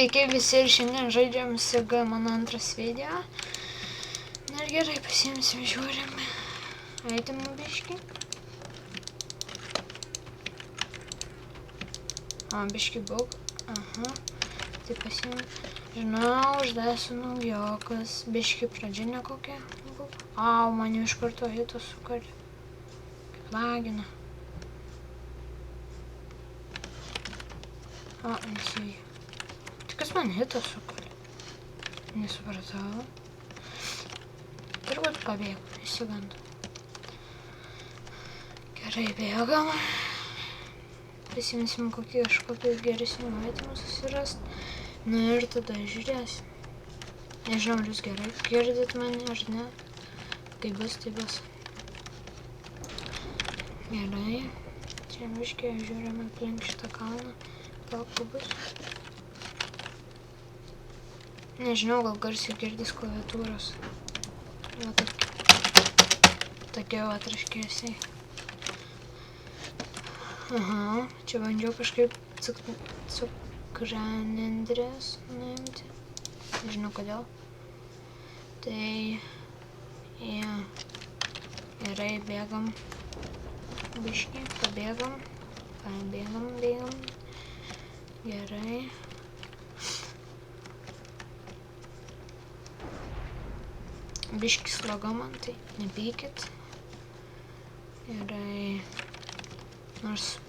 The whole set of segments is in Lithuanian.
Sveiki visi ir šiandien žaidžiam SG mano antras video. Na ir gerai, pasiimsim, žiūrim. Aitimų biškį. O, biškį bug. Aha. Tai pasiimim. Žinau, uždėsiu naujokas. Biškį pradžia nekokia bug. Au, man jau iš karto hitas sukarė. Kaip lagina. O, nesivėjo. Kas man hitas sukurė? Nesupratau. Turbūt pabėgau, įsigandau. Gerai, bėgam. Prisimsim kažkokius geresnių aitimų susirast. Na ir tada žiūrėsim. Nežinau, ar jūs gerai girdit mane, ar ne. Tai bus, tai bus. Gerai. Čia biškį žiūrime aplink šitą kalną. Gal bus. Nežinau, gal garsiai girdis klaviatūros. Va tokie va traškėsiai. Aha, čia bandžiau kažkaip cukranendrės nuimti. Nežinau kodėl. Tai, ja. Gerai, bėgam. Biškį, pabėgam. Bėgam. Gerai. Biškis sloga man, tai nepykit. Gerai. Nors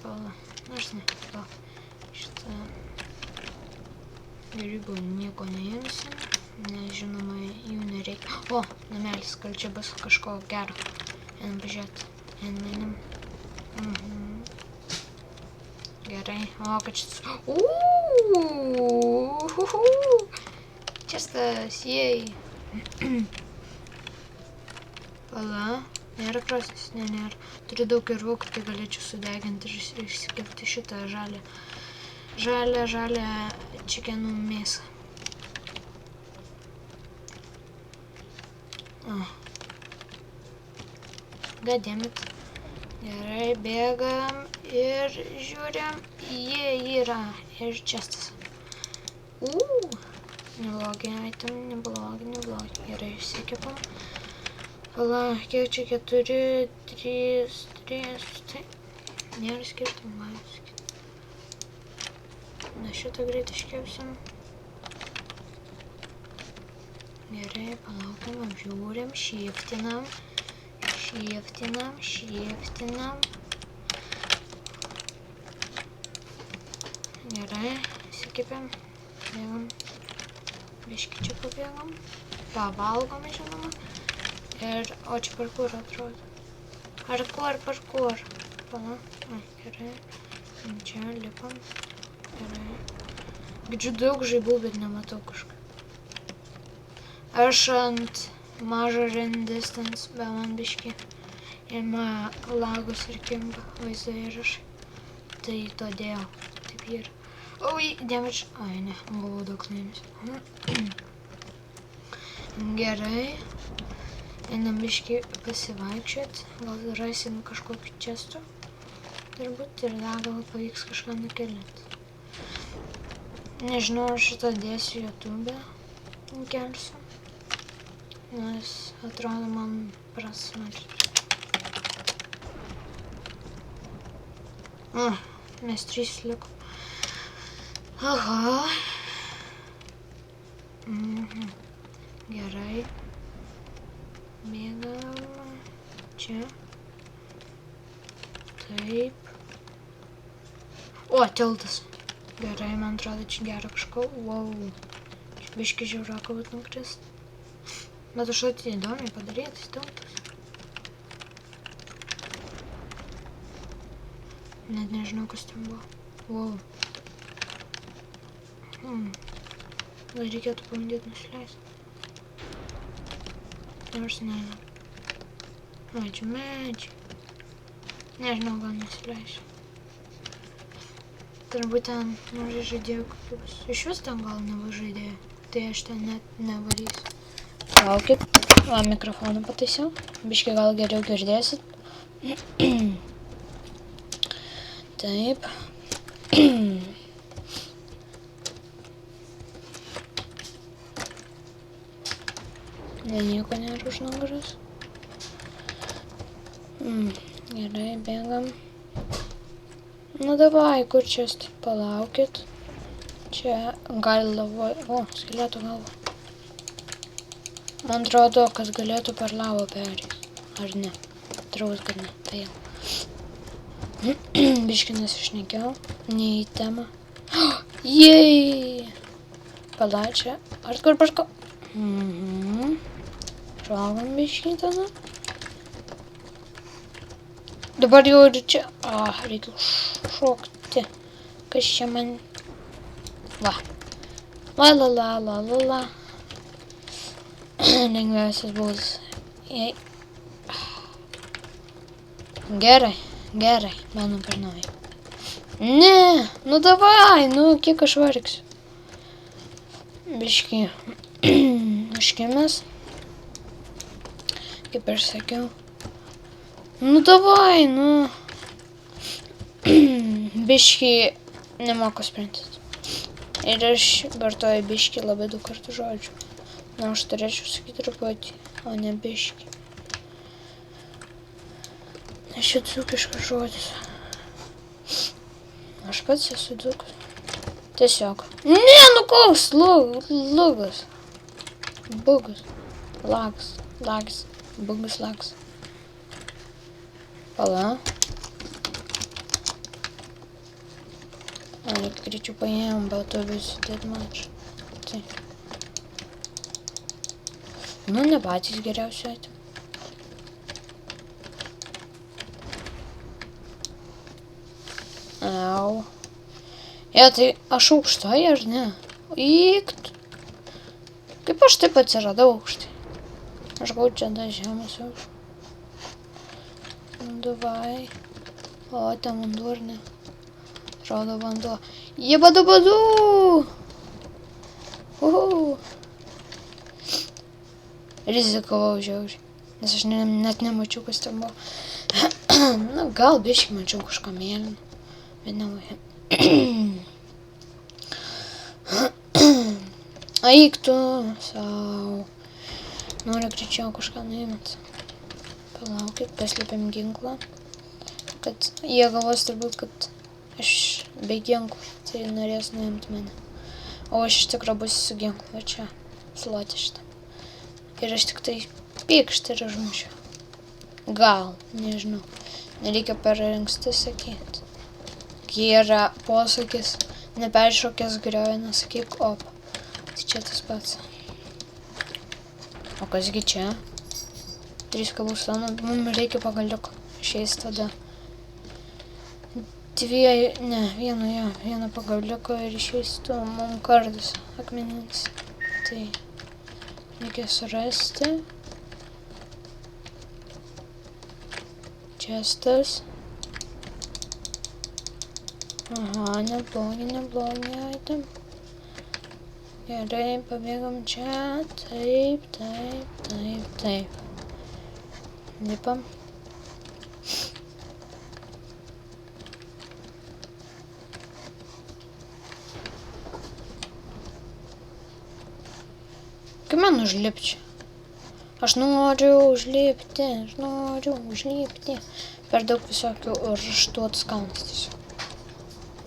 ne, gal šitą grybų nieko neimsim. Nežinoma, jų nereikia. O, namelis, gal čia bus kažko gero. Einam pažiūrėti. Einam. Gerai. O, kad šitas. Čestas, jei. Pala, nėra krosnis, nėra. Turiu daug kirvukų, tai galėčiau sudeginti ir išsikepti šitą žalią čikenų mėsą. Goddammit. Gerai, bėgam ir žiūrim. Jie yra ir čestas. Neblogi item, neblogi. Gerai, išsikepam. Pala, kiek čia 4, 3, tai nėra skirtumų, Na, šitą greit iškepsim. Gerai, palaukiam, apžiūrim, šiftinam. Gerai, įsikepėm, bėgam, biškį čia pabėgam, pavalgom, žinoma. O čia parkour atrodo. Parkour. Pala. Gerai. Čia lipam. Gerai. Girdžiu daug žaibų, bet nematau kažką. Aš ant mažo rend distance, be man biškį. Ima lagus ir kimba vaizdo įrašai. Tai todėl. Taip yra. Oi, damage. Ai, ne. Buvau daug laimės. Gerai. Einam biškį pasivaikščiot, gal rasim kažkokiu čestu. Turbūt ir gal pavyks kažką nukelinti. Nežinau, ar šitą dėsiu YouTube kelsiu. Nes atrodo man prasmarkiai. Mes 3 liko. Aha. Gerai. Bėgam čia. Taip. O, tiltas. Gerai, man atrodo, čia gero kažko. Wow. Čia biškį žiaurako būt nukrist. Bet aš tai įdomiai padarytas tiltas. Net nežinau, kas ten buvo. Wow. Gal reikėtų pabandyti nusileisti. Nors ne. Čia medžiai. Nežinau, gal nesileisiu. Turbūt ten mažai žaidėjų kokių bus. Iš vis ten gal nebuvo žaidėjų. Tai aš ten net nevarysiu. Laukit. Va, mikrofoną pataisiau. Biškį gal geriau girdėsit. Taip. Nieko nėra už nugaros. Gerai, bėgam. Nu davai, kur čia palaukit. Čia gali lavoj... O, skeleto galva. Man atrodo, kad galėtų per lavą perėti. Ar ne? Traus, kad ne. Tai jau. Biškinas išnekėjau. Ne į temą. Jei! Palačia. Ar kur paško? Šalgam biškį tada. Dabar jau ir čia. Reikia šokti. Kas čia man... Va. La. Lengviausias būdas. Jei. Gerai. Mano per naują. Ne, nu davai, kiek aš vargsiu. Biškį. Iškimės. Kaip ir sakiau. Nu davai, Biškį nemoku sprintis. Ir aš vartoju biškį labai daug kartų žodžių. Aš turėčiau sakyti truputį, o ne biškį. Nes čia dzūkiškas žodis. Aš pats esu dzūkas. Tiesiog. Ne, koks lugas. Bugas. Lags. Bugas, lags. Pala. Reikia greičiau paėmėm, bet to visi dead match. Tai. Ne patys geriausiu atveju. Au. Tai aš aukštai, ar ne? Įkt. Kaip aš taip atsiradau aukštai? Aš gau čia dar žemės už. Davai. O, ten vanduo, ar ne? Atrodo vanduo. Jebadu! Rizikavau žiauriai. Nes aš net nemačiau, kas ten buvo. Gal biškį mačiau kažką mėlyną. Bet nemačiau. Eik tu sau. Noriu greičiau kažką nuimt. Palaukit, paslėpėm ginklą. Kad jie galvos turbūt, kad aš be ginklų. Tai norės nuimt mane. O aš iš tikrųjų būsiu su ginklu. Va čia. Sloti šitą. Ir aš tik tai pykštį ir užmušiu. Gal, nežinau. Nereikia per anksti sakyti. Kai yra posakis, neperšokęs griovė, nesakyk op. Tai čia tas pats. O kasgi čia? 3 kabustonų. Mums reikia pagaliuko. Išeis tada. Vieno pagaliuko ir išeistų mums kardas akmeninis. Tai... reikia surasti. Čestas. Aha, neblogi item. Gerai, pabėgam čia. Taip. Lipam. Kaip man užlipti? Aš noriu užlipti. Per daug visokių raštuotų kalnas tiesiog.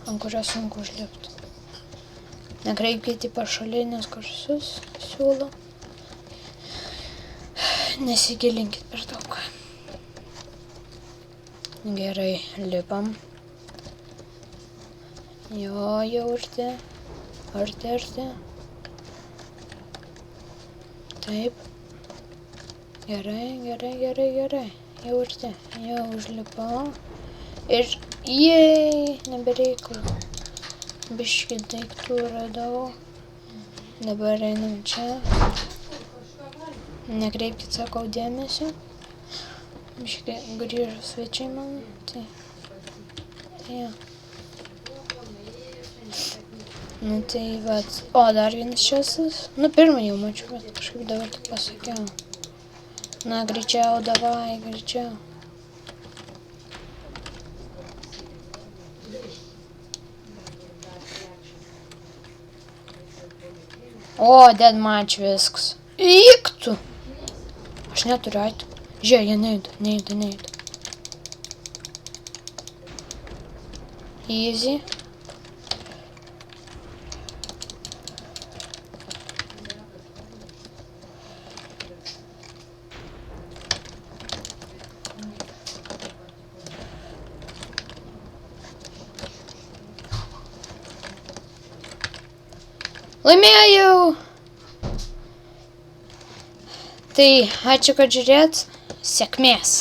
Ant kurio sunku užlipti. Nekreipkite į pašalinius kursus, siūlau. Nesigilinkit per daug. Gerai, lipam. Jo, jau arti. Taip. Gerai. Jau arti. Jau užlipau. Ir jei, nebereikalo. Biškį daiktų radau. Dabar einam čia. Nekreipkit, sakau, dėmesio. Biškį grįžo svečiai man. Tai ja. Nu tai vat. O, dar vienas čestas. Nu, pirmą jau mačiau, bet kažkaip dabar tik pasakiau. Na, greičiau, davai, greičiau. O, dead match viskas. Eik tu. Aš neturiu aitų. Žiūrėk, jie nejuda. Easy. Laimėjau! Tai ačiū, kad žiūrėt. Sėkmės!